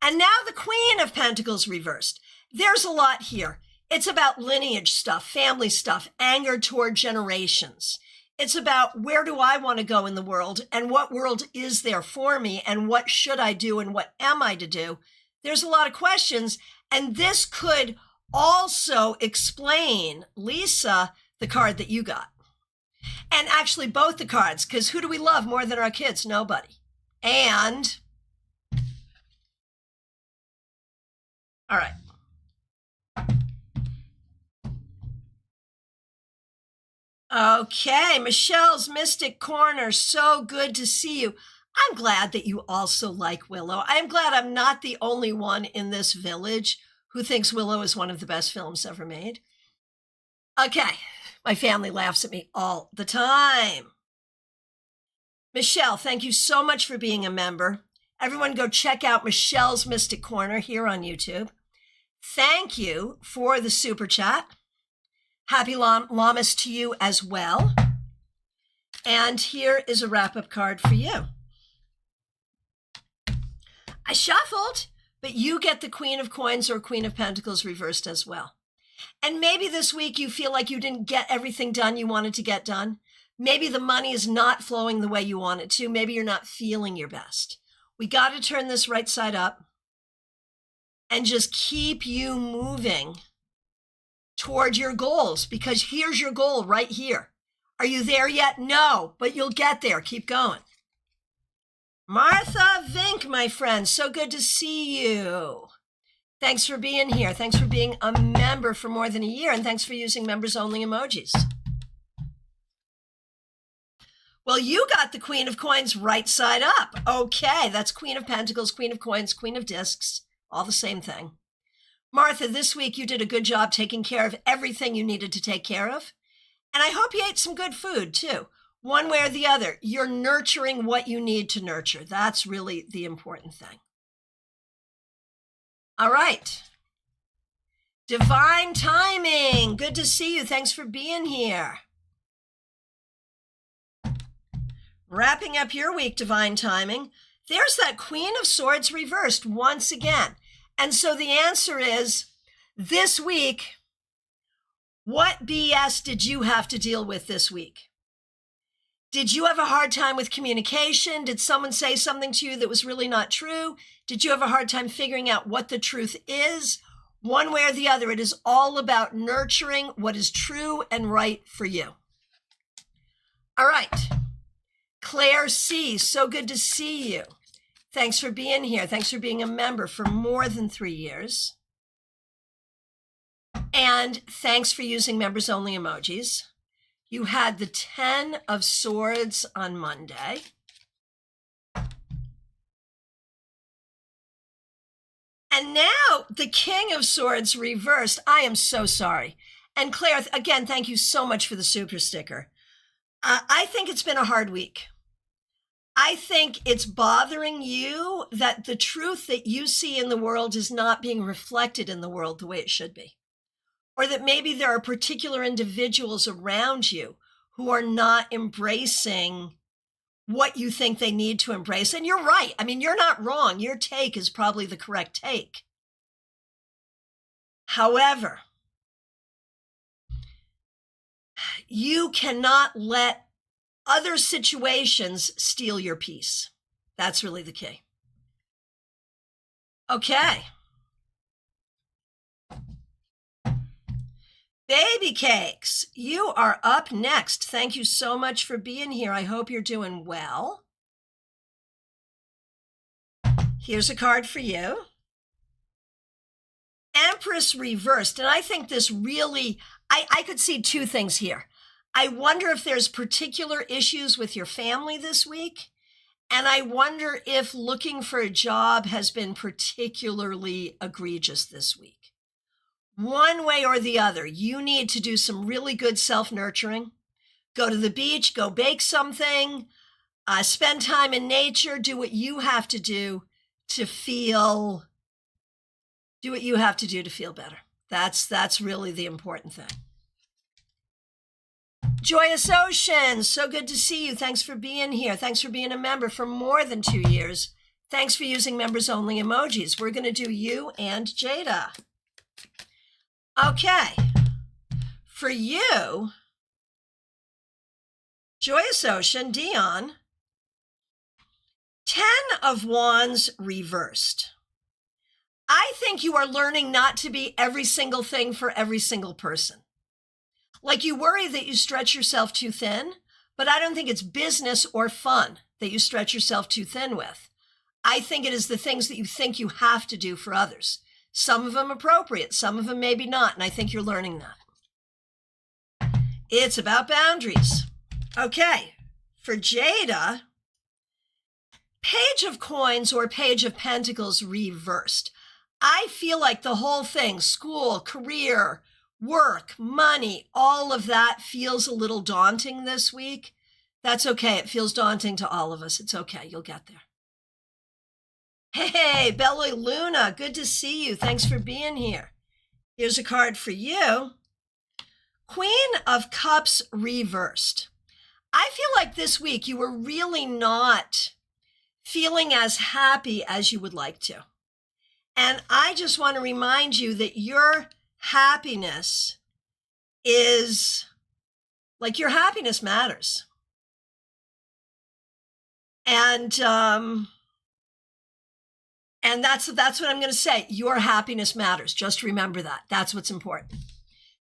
And now the Queen of Pentacles reversed. There's a lot here. It's about lineage stuff, family stuff, anger toward generations. It's about where do I want to go in the world and what world is there for me and what should I do and what am I to do? There's a lot of questions. And this could also explain, Lisa, the card that you got. And actually both the cards, because who do we love more than our kids? Nobody. And, all right. Okay, Michelle's Mystic Corner, so good to see you. I'm glad that you also like Willow. I'm glad I'm not the only one in this village who thinks Willow is one of the best films ever made. Okay, my family laughs at me all the time. Michelle, thank you so much for being a member. Everyone go check out Michelle's Mystic Corner here on YouTube. Thank you for the super chat. Happy Lammas to you as well. And here is a wrap-up card for you. I shuffled, but you get the Queen of Coins or Queen of Pentacles reversed as well. And maybe this week you feel like you didn't get everything done you wanted to get done. Maybe the money is not flowing the way you want it to. Maybe you're not feeling your best. We got to turn this right side up and just keep you moving toward your goals, because here's your goal right here. Are you there yet? No, but you'll get there. Keep going. Martha Vink, my friend, so good to see you. Thanks for being here. Thanks for being a member for more than a year, and thanks for using members only emojis. Well, you got the Queen of Coins right side up. Okay, that's Queen of Pentacles, Queen of Coins, Queen of Discs, all the same thing. Martha, this week you did a good job taking care of everything you needed to take care of. And I hope you ate some good food too. One way or the other, you're nurturing what you need to nurture. That's really the important thing. All right. Divine Timing. Good to see you. Thanks for being here. Wrapping up your week, Divine Timing. There's that Queen of Swords reversed once again. And so the answer is, this week, what BS did you have to deal with this week? Did you have a hard time with communication? Did someone say something to you that was really not true? Did you have a hard time figuring out what the truth is? One way or the other, it is all about nurturing what is true and right for you. All right. Claire C., so good to see you. Thanks for being here. Thanks for being a member for more than 3 years. And thanks for using members only emojis. You had the 10 of Swords on Monday. And now the King of Swords reversed. I am so sorry. And Claire, again, thank you so much for the super sticker. I think it's been a hard week. I think it's bothering you that the truth that you see in the world is not being reflected in the world the way it should be. Or that maybe there are particular individuals around you who are not embracing what you think they need to embrace. And you're right. I mean, you're not wrong. Your take is probably the correct take. However, you cannot let other situations steal your peace. That's really the key. Okay. Baby Cakes, you are up next. Thank you so much for being here. I hope you're doing well. Here's a card for you. Empress reversed. And I think this really, I could see two things here. I wonder if there's particular issues with your family this week. And I wonder if looking for a job has been particularly egregious this week. One way or the other, you need to do some really good self-nurturing. Go to the beach, go bake something, spend time in nature, do what you have to do to feel better. That's really the important thing. Joyous Ocean, so good to see you. Thanks for being here. Thanks for being a member for more than 2 years. Thanks for using members only emojis. We're going to do you and Jada. Okay. For you, Joyous Ocean, Dion, 10 of Wands reversed. I think you are learning not to be every single thing for every single person. Like, you worry that you stretch yourself too thin, but I don't think it's business or fun that you stretch yourself too thin with. I think it is the things that you think you have to do for others. Some of them appropriate, some of them maybe not, and I think you're learning that. It's about boundaries. Okay, for Jada, Page of Coins or Page of Pentacles reversed. I feel like the whole thing, school, career, work, money, all of that feels a little daunting this week. That's okay. It feels daunting to all of us. It's okay. You'll get there. Hey, Bella Luna, good to see you. Thanks for being here. Here's a card for you. Queen of Cups reversed. I feel like this week you were really not feeling as happy as you would like to. And I just want to remind you that your happiness is, like, your happiness matters. And that's what I'm going to say. Your happiness matters. Just remember that. That's what's important.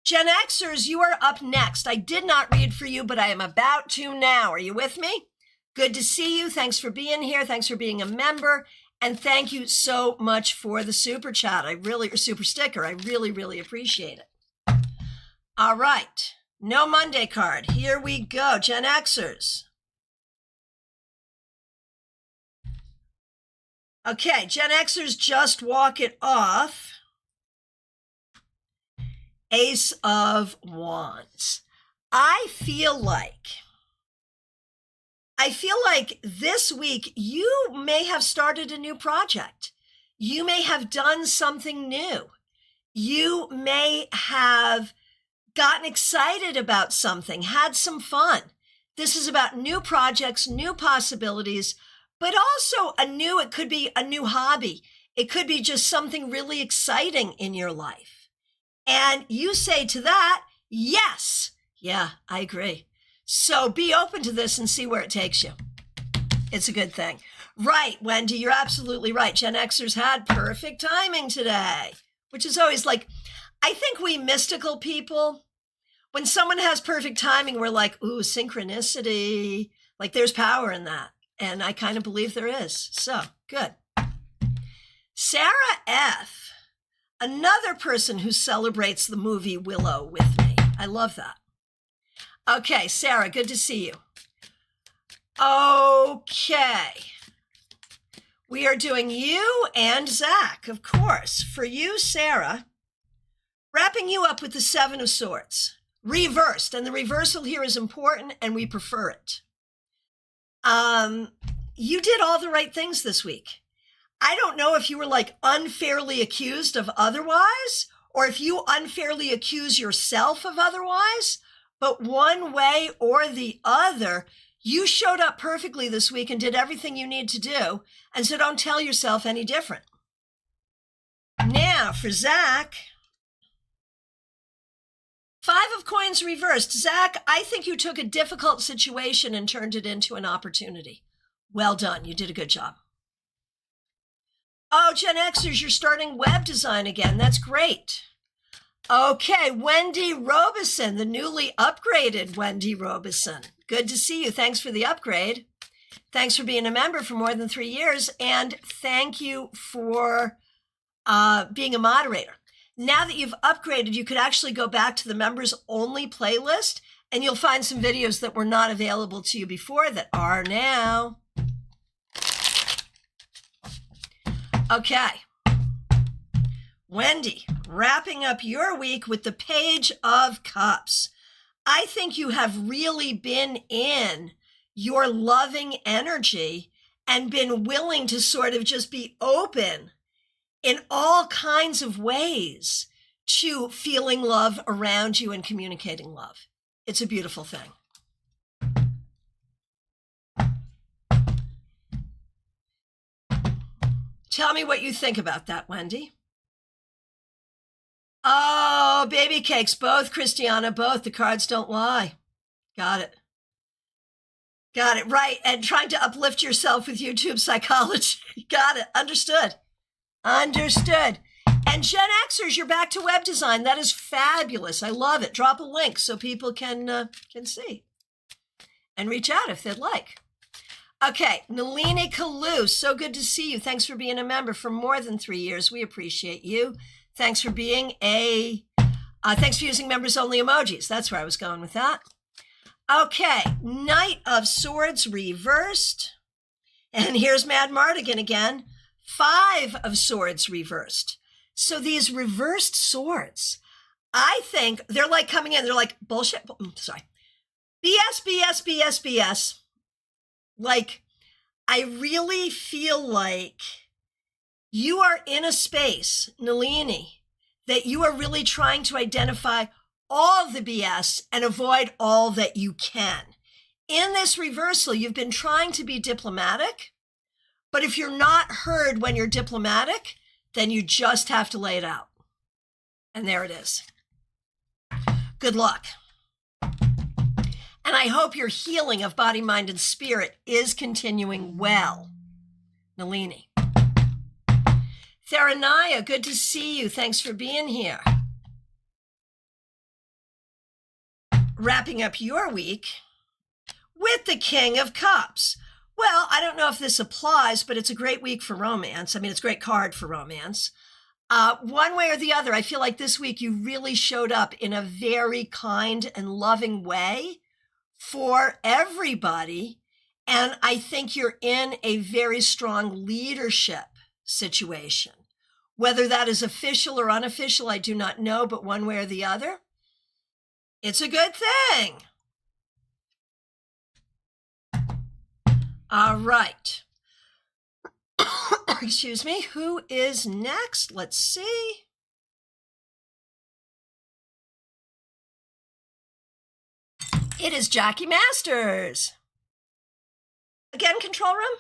Gen Xers, you are up next. I did not read for you, but I am about to now. Are you with me? Good to see you. Thanks for being here. Thanks for being a member. And thank you so much for the super chat. Or super sticker. I really, really appreciate it. All right. No Monday card. Here we go. Gen Xers. Okay. Gen Xers, just walk it off. Ace of Wands. I feel like this week you may have started a new project. You may have done something new. You may have gotten excited about something, had some fun. This is about new projects, new possibilities, but also it could be a new hobby. It could be just something really exciting in your life. And you say to that, yes. Yeah, I agree. So be open to this and see where it takes you. It's a good thing. Right, Wendy, you're absolutely right. Gen Xers had perfect timing today, which is always like, I think we mystical people, when someone has perfect timing, we're like, ooh, synchronicity. Like, there's power in that. And I kind of believe there is. So, good. Sarah F., another person who celebrates the movie Willow with me. I love that. Okay, Sarah, good to see you. Okay. We are doing you and Zach, of course. For you, Sarah, wrapping you up with the Seven of Swords, reversed. And the reversal here is important, and we prefer it. You did all the right things this week. I don't know if you were like unfairly accused of otherwise, or if you unfairly accuse yourself of otherwise, but one way or the other, you showed up perfectly this week and did everything you need to do. And so don't tell yourself any different. Now for Zach, Five of Coins reversed. Zach, I think you took a difficult situation and turned it into an opportunity. Well done. You did a good job. Oh, Gen Xers, you're starting web design again. That's great. Okay, Wendy Robeson, the newly upgraded Wendy Robeson. Good to see you. Thanks for the upgrade. Thanks for being a member for more than 3 years. And thank you for being a moderator. Now that you've upgraded, you could actually go back to the members only playlist and you'll find some videos that were not available to you before that are now. Okay. Wendy, wrapping up your week with the Page of Cups. I think you have really been in your loving energy and been willing to sort of just be open in all kinds of ways to feeling love around you and communicating love. It's a beautiful thing. Tell me what you think about that, Wendy. Oh, baby cakes, both, Christiana, both. The cards don't lie. Got it. Got it, right. And trying to uplift yourself with YouTube psychology. Got it, understood. Understood. And Gen Xers, you're back to web design. That is fabulous. I love it. Drop a link so people can see and reach out if they'd like. Okay, Nalini Kalu, so good to see you. Thanks for being a member for more than 3 years. We appreciate you. Thanks for being thanks for using members only emojis. That's where I was going with that. Okay, Knight of Swords reversed. And here's Mad Mardigan again. 5 of Swords reversed. So these reversed swords, I think they're like coming in. They're like bullshit. Sorry. BS, BS, BS, BS. Like, I really feel like you are in a space, Nalini, that you are really trying to identify all the BS and avoid all that you can. In this reversal, you've been trying to be diplomatic, but if you're not heard when you're diplomatic, then you just have to lay it out. And there it is. Good luck. And I hope your healing of body, mind, and spirit is continuing well, Nalini. Theranaya, good to see you. Thanks for being here. Wrapping up your week with the King of Cups. Well, I don't know if this applies, but it's a great week for romance. I mean, it's a great card for romance. One way or the other, I feel like this week you really showed up in a very kind and loving way for everybody. And I think you're in a very strong leadership situation. Whether that is official or unofficial, I do not know, but one way or the other, it's a good thing. All right. Excuse me. Who is next? Let's see. It is Jackie Masters. Again, control room.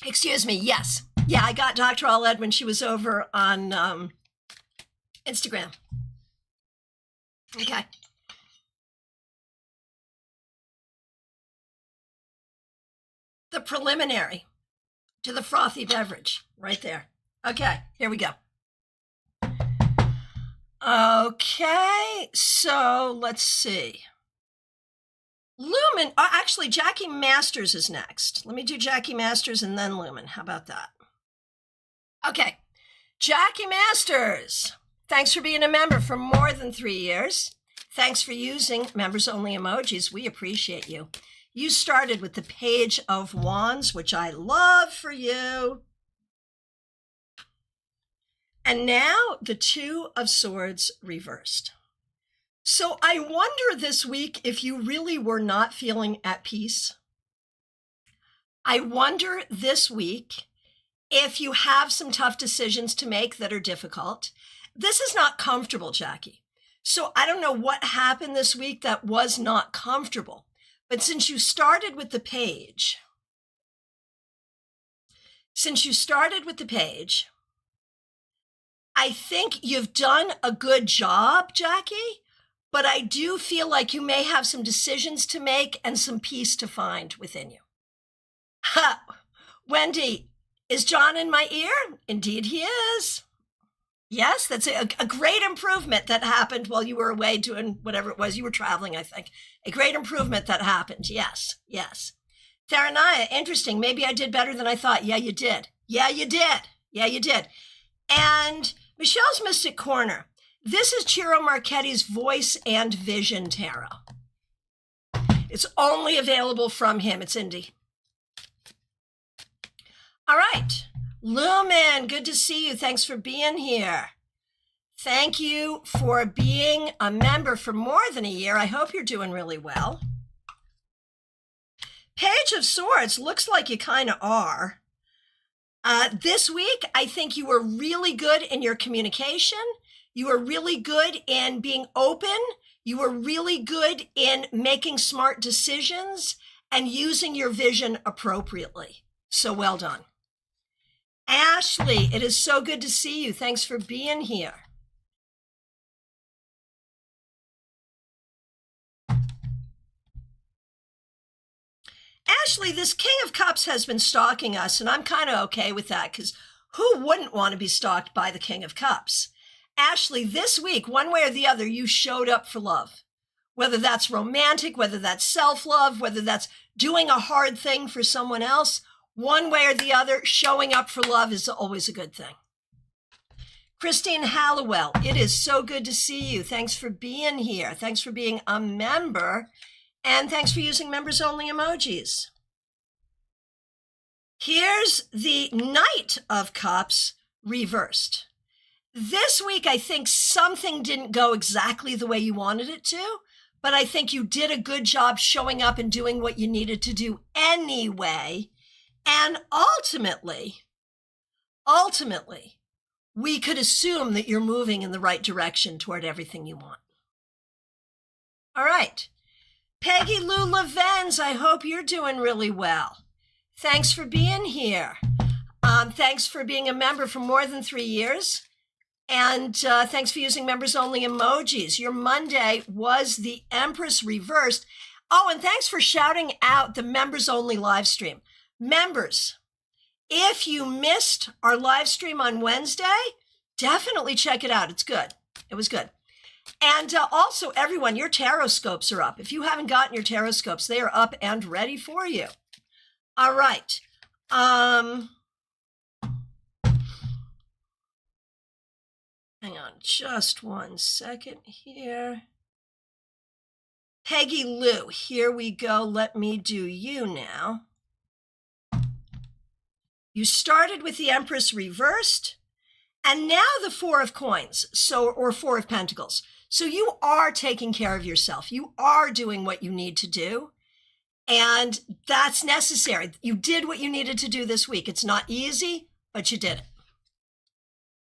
Excuse me. Yes. Yeah, I got Dr. Aled when she was over on Instagram. Okay. The preliminary to the frothy beverage right there. Okay, here we go. Okay, so let's see. Lumen, actually, Jackie Masters is next. Let me do Jackie Masters and then Lumen. How about that? Okay, Jackie Masters. Thanks for being a member for more than 3 years. Thanks for using members only emojis. We appreciate you. You started with the Page of Wands, which I love for you. And now the 2 of Swords reversed. So I wonder this week if you really were not feeling at peace. I wonder this week if you have some tough decisions to make that are difficult. This is not comfortable, Jackie. So I don't know what happened this week that was not comfortable. But since you started with the Page, I think you've done a good job, Jackie, but I do feel like you may have some decisions to make and some peace to find within you. Ha! Wendy, is John in my ear? Indeed he is. Yes, that's a great improvement that happened while you were away doing whatever it was. You were traveling, I think. A great improvement that happened. Yes, yes. Tharanaya, interesting. Maybe I did better than I thought. Yeah, you did. Yeah, you did. Yeah, you did. And Michelle's Mystic Corner. This is Ciro Marchetti's Voice and Vision Tarot. It's only available from him. It's indie. All right. Lumen, good to see you. Thanks for being here. Thank you for being a member for more than a year. I hope you're doing really well. Page of Swords, looks like you kind of are. This week, I think you were really good in your communication. You were really good in being open. You were really good in making smart decisions and using your vision appropriately. So well done. Ashley, it is so good to see you. Thanks for being here. Ashley, this King of Cups has been stalking us, and I'm kind of okay with that because who wouldn't want to be stalked by the King of Cups? Ashley, this week, one way or the other, you showed up for love. Whether that's romantic, whether that's self-love, whether that's doing a hard thing for someone else, one way or the other, showing up for love is always a good thing. Christine Hallowell, it is so good to see you. Thanks for being here. Thanks for being a member. And thanks for using members-only emojis. Here's the Knight of Cups reversed. This week, I think something didn't go exactly the way you wanted it to, but I think you did a good job showing up and doing what you needed to do anyway. And ultimately, we could assume that you're moving in the right direction toward everything you want. All right. Peggy Lou Levens, I hope you're doing really well. Thanks for being here. Thanks for being a member for more than 3 years. And thanks for using members-only emojis. Your Monday was the Empress reversed. Oh, and thanks for shouting out the members-only live stream. Members, if you missed our live stream on Wednesday, definitely check it out. It's good. It was good. And also, everyone, your tarot scopes are up. If you haven't gotten your tarot scopes, they are up and ready for you. All right. Hang on just 1 second here. Peggy Lou, here we go. Let me do you now. You started with the Empress reversed, and now the Four of Coins, or Four of Pentacles. So you are taking care of yourself. You are doing what you need to do, and that's necessary. You did what you needed to do this week. It's not easy, but you did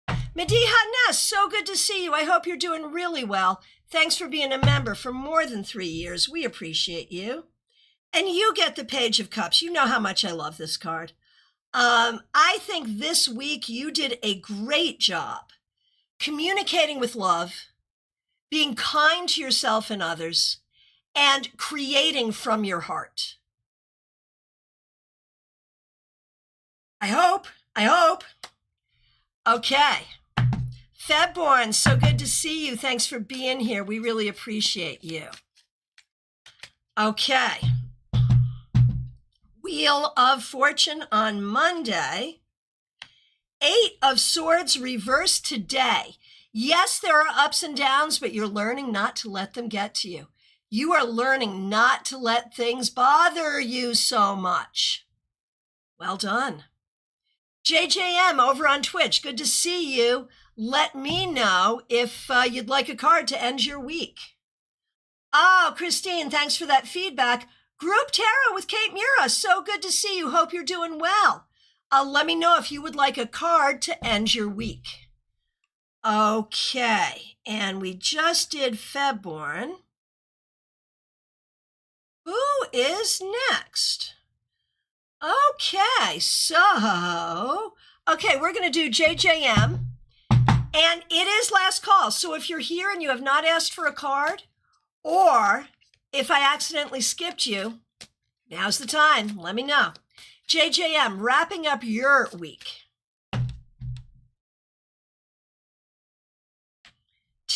it. Mediha Ness, so good to see you. I hope you're doing really well. Thanks for being a member for more than 3 years. We appreciate you. And you get the Page of Cups. You know how much I love this card. I think this week you did a great job communicating with love, being kind to yourself and others, and creating from your heart. I hope. Okay. Febborn, so good to see you. Thanks for being here. We really appreciate you. Okay. Wheel of Fortune on Monday. 8 of Swords reversed today. Yes, there are ups and downs, but you're learning not to let them get to you. You are learning not to let things bother you so much. Well done. JJM over on Twitch, good to see you. Let me know if you'd like a card to end your week. Oh, Christine, thanks for that feedback. Group Tarot with Kate Mura, so good to see you. Hope you're doing well. Let me know if you would like a card to end your week. Okay, and we just did Febborn. Who is next? Okay, we're going to do JJM, and it is last call. So if you're here and you have not asked for a card, or if I accidentally skipped you, now's the time. Let me know. JJM, wrapping up your week.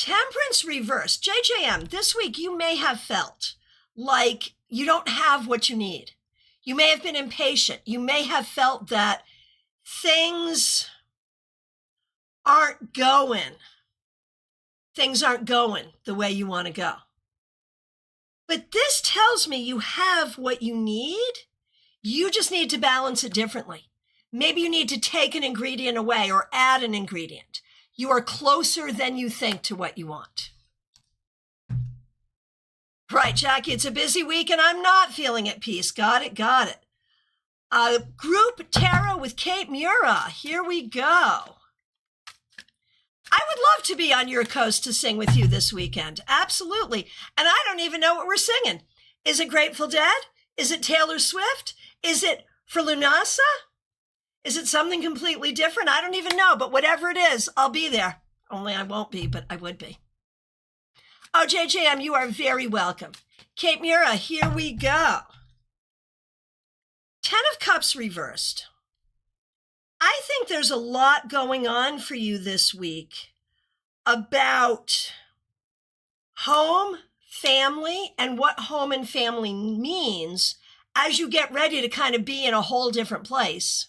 Temperance reverse. JJM, this week you may have felt like you don't have what you need. You may have been impatient. You may have felt that things aren't going. Things aren't going the way you want to go. But this tells me you have what you need. You just need to balance it differently. Maybe you need to take an ingredient away or add an ingredient. You are closer than you think to what you want. Right, Jackie, it's a busy week and I'm not feeling at peace. Got it, got it. Group Tarot with Kate Mura. Here we go. I would love to be on your coast to sing with you this weekend. Absolutely. And I don't even know what we're singing. Is it Grateful Dead? Is it Taylor Swift? Is it for Lunasa? Is it something completely different? I don't even know, but whatever it is, I'll be there. Only I won't be, but I would be. Oh, JJM, you are very welcome. Kate Mura, here we go. 10 of Cups reversed. I think there's a lot going on for you this week about home, family, and what home and family means as you get ready to kind of be in a whole different place.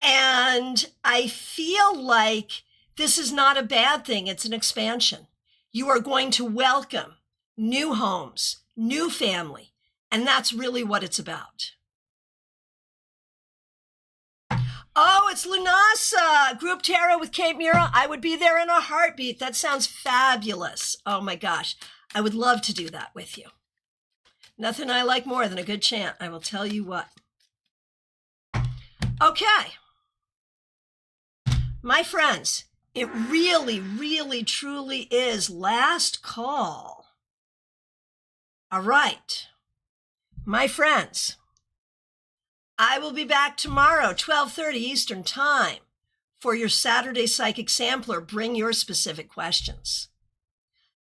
And I feel like this is not a bad thing. It's an expansion. You are going to welcome new homes, new family, and that's really what it's about. Oh, it's Lunasa, Group Tarot with Kate Mura. I would be there in a heartbeat. That sounds fabulous. Oh my gosh. I would love to do that with you. Nothing I like more than a good chant. I will tell you what. Okay. My friends, it really, really, truly is last call. All right. My friends, I will be back tomorrow, 12:30 Eastern Time, for your Saturday Psychic Sampler. Bring your specific questions.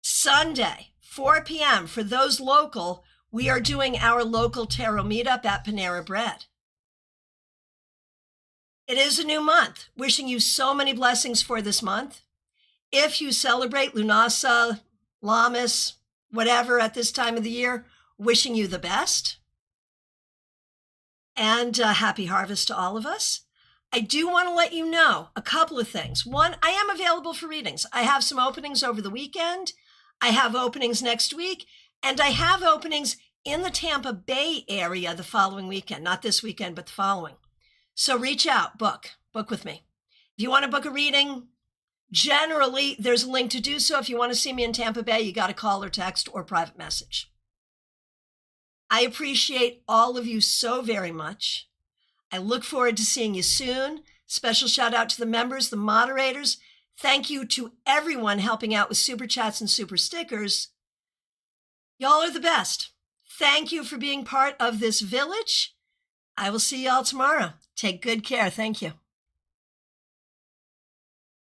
Sunday, 4 p.m. For those local, we are doing our local tarot meetup at Panera Bread. It is a new month. Wishing you so many blessings for this month. If you celebrate Lunasa, Lammas, whatever at this time of the year, wishing you the best. And happy harvest to all of us. I do want to let you know a couple of things. One, I am available for readings. I have some openings over the weekend. I have openings next week. And I have openings in the Tampa Bay area the following weekend. Not this weekend, but the following. So reach out, book with me. If you want to book a reading, generally there's a link to do so. If you want to see me in Tampa Bay, you got to call or text or private message. I appreciate all of you so very much. I look forward to seeing you soon. Special shout out to the members, the moderators. Thank you to everyone helping out with super chats and super stickers. Y'all are the best. Thank you for being part of this village. I will see y'all tomorrow. Take good care. Thank you.